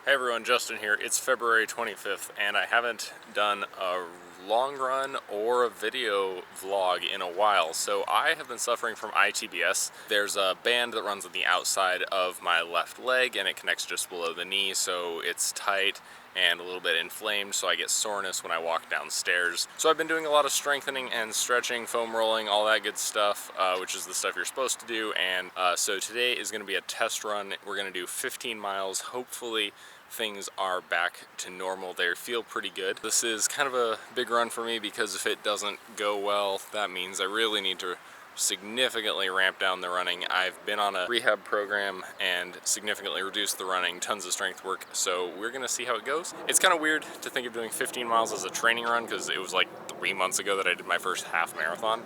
Hey everyone, Justin here. It's February 25th and I haven't done a long run or a video vlog in a while. So I have been suffering from ITBS. There's a band that runs on the outside of my left leg and it connects just below the knee, so it's tight and a little bit inflamed, so I get soreness when I walk downstairs. So I've been doing a lot of strengthening and stretching, foam rolling, all that good stuff, which is the stuff you're supposed to do. And so today is going to be a test run. We're going to do 15 miles. Hopefully things are back to normal. They feel pretty good. This is kind of a big run for me because if it doesn't go well, that means I really need to significantly ramp down the running. I've been on a rehab program and significantly reduced the running, tons of strength work, so we're gonna see how it goes. It's kind of weird to think of doing 15 miles as a training run because it was like 3 months ago that I did my first half marathon.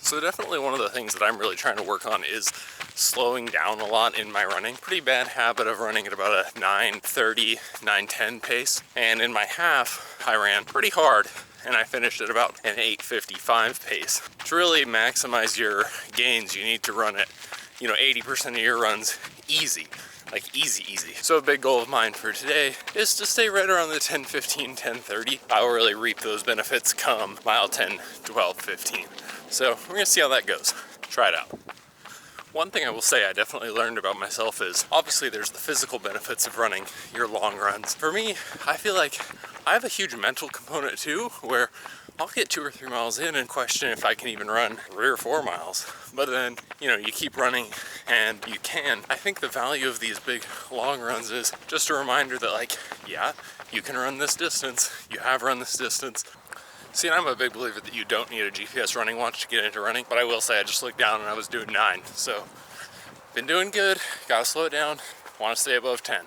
So definitely one of the things that I'm really trying to work on is slowing down a lot in my running. Pretty bad habit of running at about a 9:30, 9:10 pace. And in my half, I ran pretty hard and I finished at about an 8:55 pace. To really maximize your gains, you need to run at, 80% of your runs easy. Like easy. So a big goal of mine for today is to stay right around the 10:15, 10:30. I will really reap those benefits come mile 10, 12, 15. So we're gonna see how that goes. Try it out. One thing I will say I definitely learned about myself is obviously there's the physical benefits of running your long runs. For me, I feel like I have a huge mental component too, where I'll get 2 or 3 miles in and question if I can even run 3 or 4 miles. But then, you keep running and you can. I think the value of these big long runs is just a reminder that yeah, you can run this distance. You have run this distance. See, and I'm a big believer that you don't need a GPS running watch to get into running, but I will say I just looked down and I was doing 9. So, been doing good, gotta slow it down, wanna stay above 10.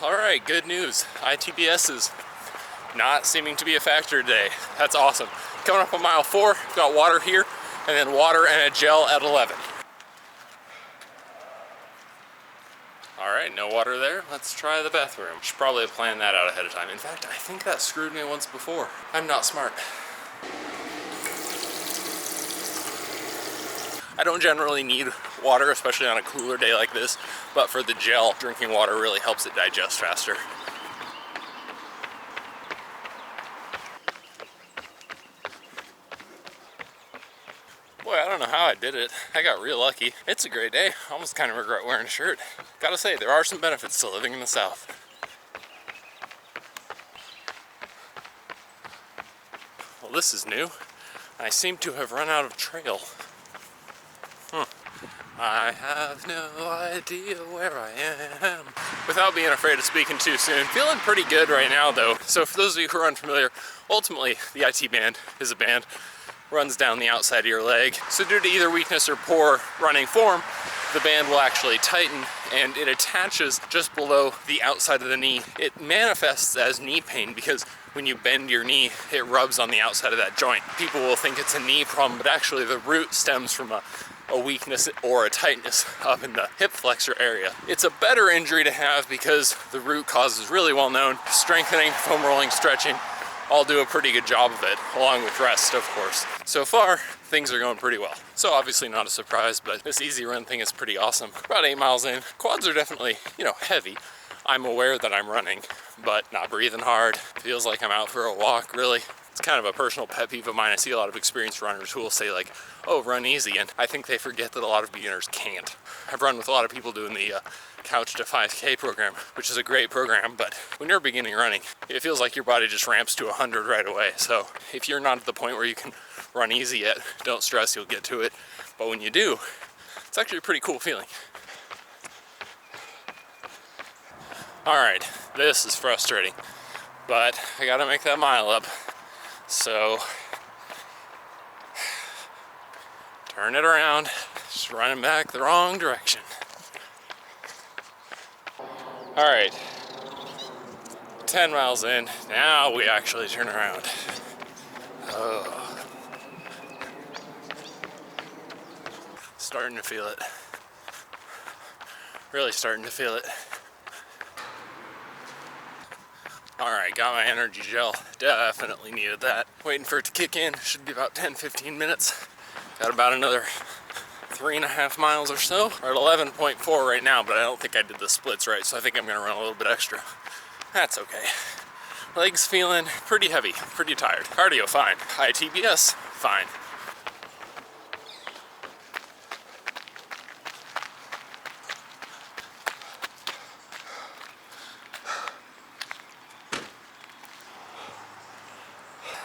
All right, good news. ITBS is not seeming to be a factor today. That's awesome. Coming up on mile 4, got water here, and then water and a gel at 11. All right, no water there. Let's try the bathroom. Should probably have planned that out ahead of time. In fact, I think that screwed me once before. I'm not smart. I don't generally need water, especially on a cooler day like this, but for the gel, drinking water really helps it digest faster. Boy, I don't know how I did it. I got real lucky. It's a great day. I almost kind of regret wearing a shirt. Gotta say, there are some benefits to living in the South. Well, this is new. I seem to have run out of trail. I have no idea where I am. Without being afraid of speaking too soon. Feeling pretty good right now though. So for those of you who are unfamiliar, ultimately the IT band is a band, runs down the outside of your leg. So due to either weakness or poor running form, the band will actually tighten and it attaches just below the outside of the knee. It manifests as knee pain because when you bend your knee, it rubs on the outside of that joint. People will think it's a knee problem, but actually the root stems from a weakness or a tightness up in the hip flexor area. It's a better injury to have because the root cause is really well known. Strengthening, foam rolling, stretching, all do a pretty good job of it, along with rest, of course. So far, things are going pretty well. So obviously not a surprise, but this easy run thing is pretty awesome. About 8 miles in. Quads are definitely, heavy. I'm aware that I'm running, but not breathing hard. Feels like I'm out for a walk, really. It's kind of a personal pet peeve of mine. I see a lot of experienced runners who will say oh, run easy, and I think they forget that a lot of beginners can't. I've run with a lot of people doing the Couch to 5K program, which is a great program, but when you're beginning running, it feels like your body just ramps to 100 right away. So if you're not at the point where you can run easy yet, don't stress, you'll get to it. But when you do, it's actually a pretty cool feeling. All right, this is frustrating, but I gotta make that mile up. So, turn it around, just running back the wrong direction. All right, 10 miles in, now we actually turn around. Oh. Starting to feel it. Really starting to feel it. Alright, got my energy gel. Definitely needed that. Waiting for it to kick in. Should be about 10-15 minutes. Got about another 3.5 miles or so. We're at 11.4 right now, but I don't think I did the splits right, so I think I'm gonna run a little bit extra. That's okay. Legs feeling pretty heavy, pretty tired. Cardio, fine. ITBS, fine.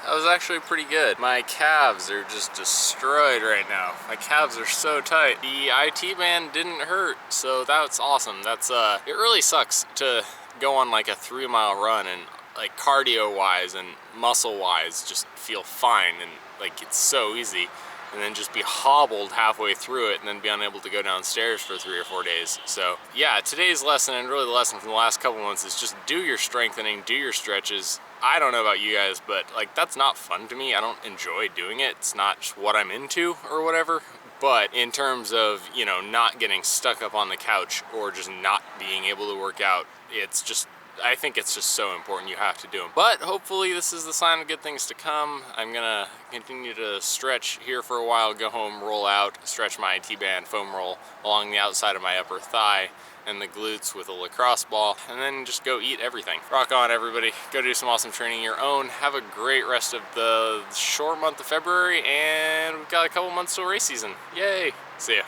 That was actually pretty good. My calves are just destroyed right now. My calves are so tight. The IT band didn't hurt, so that's awesome. It really sucks to go on like a 3-mile run and like cardio wise and muscle wise just feel fine and like it's so easy, and then just be hobbled halfway through it and then be unable to go downstairs for 3 or 4 days. So yeah, today's lesson, and really the lesson from the last couple months, is just do your strengthening, do your stretches. I don't know about you guys, but like that's not fun to me. I don't enjoy doing it. It's not just what I'm into or whatever. But in terms of, you know, not getting stuck up on the couch or just not being able to work out, it's just, I think it's just so important. You have to do them. But hopefully this is the sign of good things to come. I'm gonna continue to stretch here for a while, go home, roll out, stretch my IT band foam roll along the outside of my upper thigh and the glutes with a lacrosse ball, and then just go eat everything. Rock on, everybody. Go do some awesome training your own. Have a great rest of the short month of February, and we've got a couple months till race season. Yay! See ya.